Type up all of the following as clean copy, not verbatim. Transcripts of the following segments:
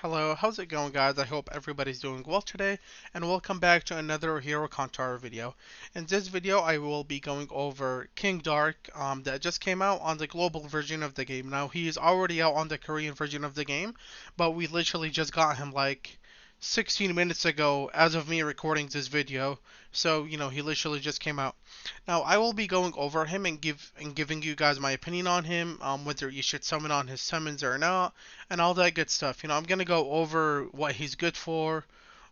Hello, how's it going guys? I hope everybody's doing well today, and welcome back to another Hero Cantare video. In this video I will be going over King Dark that just came out on the global version of the game. Now he is already out on the Korean version of the game, but we literally just got him like 16 minutes ago as of me recording this video. So, he literally just came out. Now, I will be going over him and giving you guys my opinion on him, whether you should summon on his summons or not, and all that good stuff. I'm gonna go over what he's good for,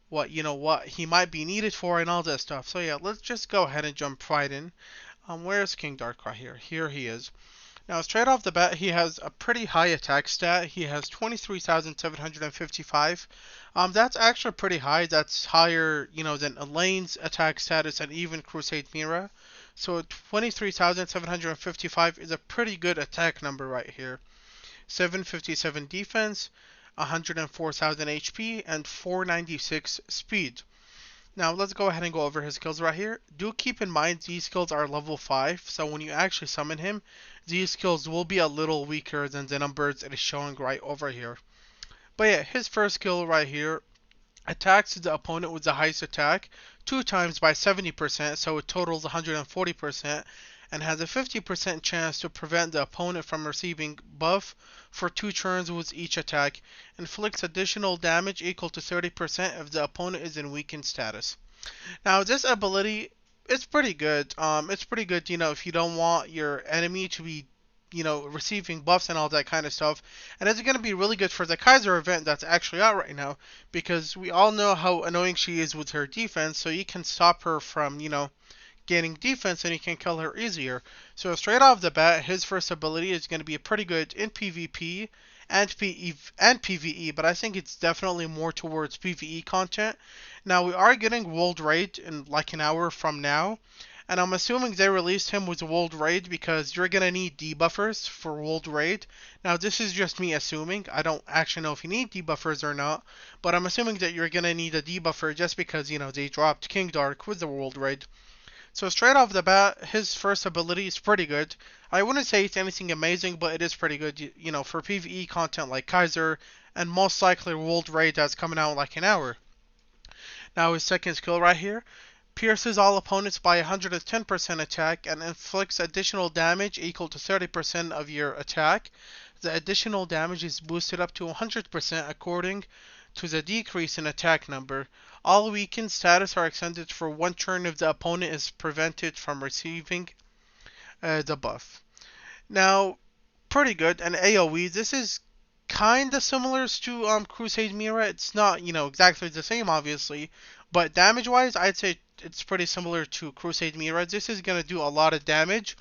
what he might be needed for, and all that stuff. So yeah, let's just go ahead and jump right in. Where's King Dark right here? Here he is. Now, straight off the bat, he has a pretty high attack stat. He has 23,755. That's actually pretty high. That's higher, than Elaine's attack status and even Crusade Mira. So 23,755 is a pretty good attack number right here. 757 defense, 104,000 HP, and 496 speed. Now let's go ahead and go over his skills right here. Do keep in mind these skills are level 5, so when you actually summon him, these skills will be a little weaker than the numbers it is showing right over here. But yeah, his first skill right here attacks the opponent with the highest attack 2 times by 70%, so it totals 140%, and has a 50% chance to prevent the opponent from receiving buff for 2 turns with each attack. Inflicts additional damage equal to 30% if the opponent is in weakened status. Now this ability is pretty good. It's pretty good, if you don't want your enemy to be receiving buffs and all that kind of stuff. And it's going to be really good for the Kaiser event that's actually out right now, because we all know how annoying she is with her defense, so you can stop her from, gaining defense and you can kill her easier. So straight off the bat, his first ability is going to be pretty good in PvP and PvE, but I think it's definitely more towards PvE content. Now we are getting World Raid in like an hour from now, and I'm assuming they released him with World Raid because you're gonna need debuffers for World Raid. Now this is just me assuming. I don't actually know if you need debuffers or not, but I'm assuming that you're gonna need a debuffer just because they dropped King Dark with the World Raid. So straight off the bat, his first ability is pretty good. I wouldn't say it's anything amazing, but it is pretty good, for PvE content like Kaiser, and most likely World Raid that's coming out in like an hour. Now his second skill right here, pierces all opponents by 110% attack and inflicts additional damage equal to 30% of your attack. The additional damage is boosted up to 100% according to the decrease in attack number. All weakened status are extended for 1 turn if the opponent is prevented from receiving the buff. Now, pretty good. And AoE, this is kind of similar to Crusade Mira. It's not, exactly the same, obviously. But damage-wise, I'd say it's pretty similar to Crusade Mira. This is going to do a lot of damage.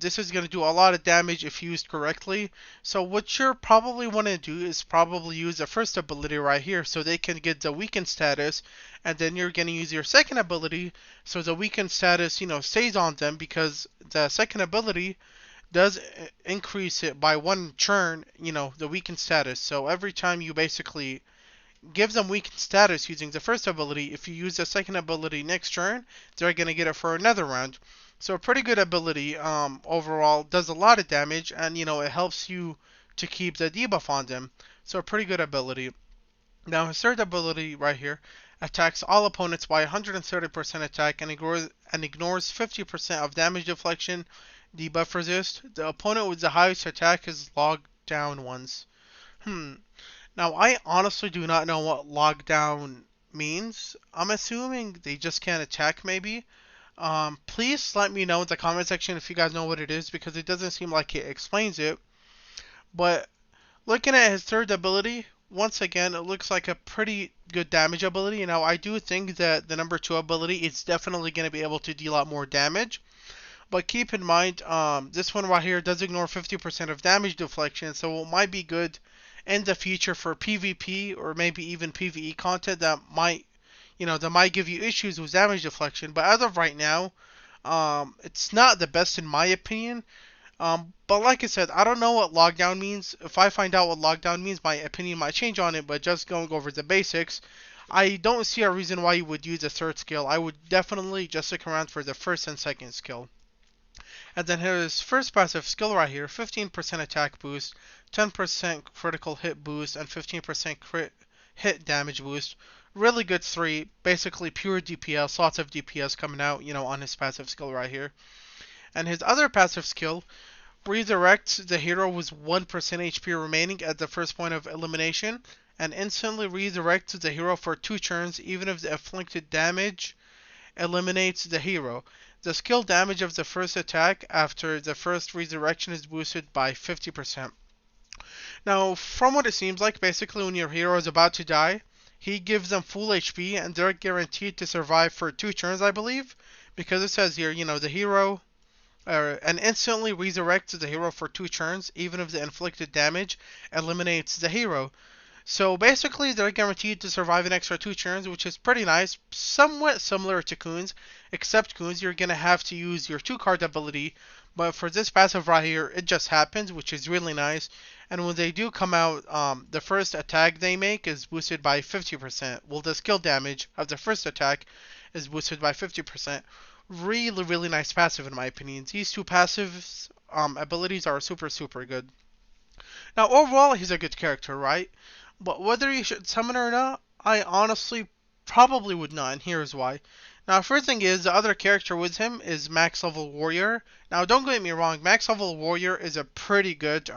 This is going to do a lot of damage if used correctly. So what you're probably want to do is probably use the first ability right here so they can get the weakened status, and then you're going to use your second ability so the weakened status, stays on them, because the second ability does increase it by 1 turn, the weakened status. So every time you basically give them weakened status using the first ability, if you use the second ability next turn, they're going to get it for another round. So a pretty good ability overall, does a lot of damage, and it helps you to keep the debuff on them. So a pretty good ability. Now his third ability right here attacks all opponents by 130% attack and ignores 50% of damage deflection, debuff resist. The opponent with the highest attack is logged down once. Now I honestly do not know what lockdown means. I'm assuming they just can't attack maybe. Please let me know in the comment section if you guys know what it is, because it doesn't seem like it explains it. But looking at his third ability, once again, it looks like a pretty good damage ability. Now, I do think that the number 2 ability is definitely going to be able to deal out more damage. But keep in mind, this one right here does ignore 50% of damage deflection, so it might be good in the future for PvP or maybe even PvE content that might give you issues with damage deflection. But as of right now, it's not the best in my opinion. But like I said, I don't know what lockdown means. If I find out what lockdown means, my opinion might change on it. But just going over the basics, I don't see a reason why you would use a third skill. I would definitely just stick around for the first and second skill. And then his first passive skill right here, 15% attack boost, 10% critical hit boost, and 15% crit hit damage boost. Really good 3, basically pure DPS, lots of DPS coming out, on his passive skill right here. And his other passive skill redirects the hero with 1% HP remaining at the first point of elimination, and instantly redirects the hero for 2 turns even if the inflicted damage eliminates the hero. The skill damage of the first attack after the first redirection is boosted by 50%. Now, from what it seems like, basically when your hero is about to die, he gives them full HP and they're guaranteed to survive for 2 turns, I believe. Because it says here, the hero and instantly resurrects the hero for 2 turns, even if the inflicted damage eliminates the hero. So basically, they're guaranteed to survive an extra 2 turns, which is pretty nice. Somewhat similar to Coons, except Coons, you're going to have to use your 2-card ability. But for this passive right here, it just happens, which is really nice. And when they do come out, the first attack they make is boosted by 50%. Well, the skill damage of the first attack is boosted by 50%. Really, really nice passive in my opinion. These 2 passive abilities are super, super good. Now, overall, he's a good character, right? But whether you should summon or not, I honestly probably would not, and here's why. Now, first thing is, the other character with him is Max Level Warrior. Now, don't get me wrong, Max Level Warrior is a pretty good,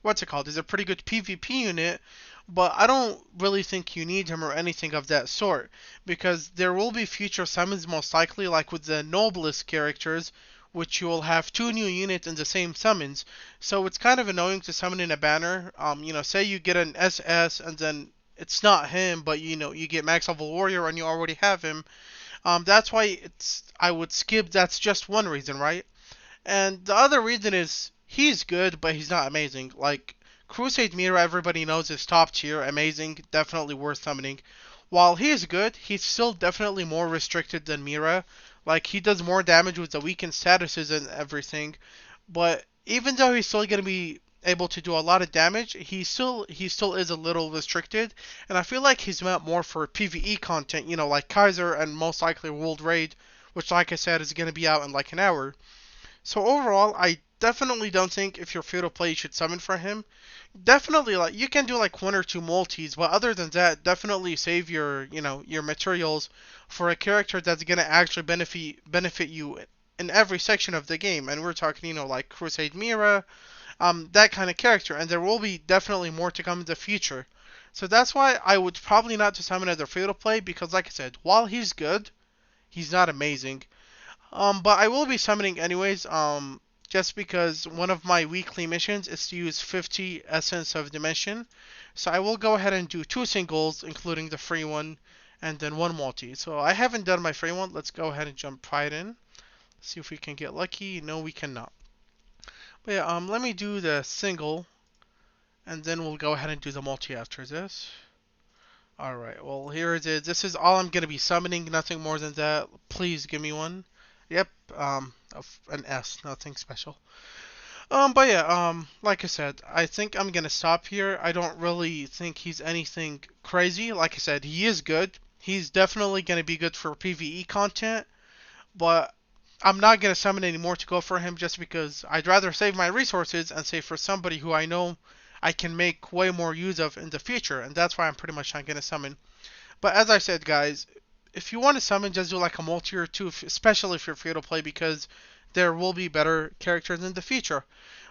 what's it called? Is a pretty good PvP unit, but I don't really think you need him or anything of that sort, because there will be future summons most likely, like with the noblest characters, which you will have 2 new units in the same summons. So it's kind of annoying to summon in a banner. Say you get an SS and then it's not him, but you get Max Level Warrior and you already have him. That's why I would skip. That's just one reason, right? And the other reason is he's good, but he's not amazing. Like Crusade Mira, everybody knows is top tier, amazing, definitely worth summoning. While he is good, he's still definitely more restricted than Mira. Like he does more damage with the weakened statuses and everything, but even though he's still gonna be able to do a lot of damage, he still is a little restricted, and I feel like he's meant more for PvE content, like Kaiser and most likely World Raid, which like I said is gonna be out in like an hour. So overall, I definitely don't think if you're free to play you should summon for him. Definitely, like you can do like 1 or 2 multis, but other than that, definitely save your materials for a character that's gonna actually benefit you in every section of the game. And we're talking, like Crusade Mira, that kind of character. And there will be definitely more to come in the future. So that's why I would probably not to summon as a free to play because, like I said, while he's good, he's not amazing. But I will be summoning anyways, just because one of my weekly missions is to use 50 Essence of Dimension. So I will go ahead and do 2 singles, including the free one, and then 1 multi. So I haven't done my free one. Let's go ahead and jump right in. See if we can get lucky. No, we cannot. But yeah, let me do the single, and then we'll go ahead and do the multi after this. Alright, well here it is. This is all I'm going to be summoning, nothing more than that. Please give me one. Yep, an S, nothing special. But yeah, like I said, I think I'm gonna stop here. I don't really think he's anything crazy. Like I said, he is good. He's definitely gonna be good for PvE content, but I'm not gonna summon any more to go for him just because I'd rather save my resources and save for somebody who I know I can make way more use of in the future, and that's why I'm pretty much not gonna summon. But as I said, guys, if you want to summon, just do like a multi or 2, especially if you're free to play, because there will be better characters in the future.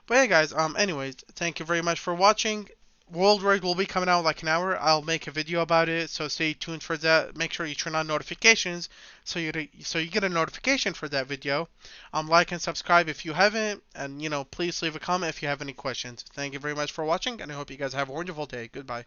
But yeah, guys, anyways, thank you very much for watching. World Raid will be coming out in like an hour. I'll make a video about it, so stay tuned for that. Make sure you turn on notifications so you get a notification for that video. Like and subscribe if you haven't, and please leave a comment if you have any questions. Thank you very much for watching, and I hope you guys have a wonderful day. Goodbye.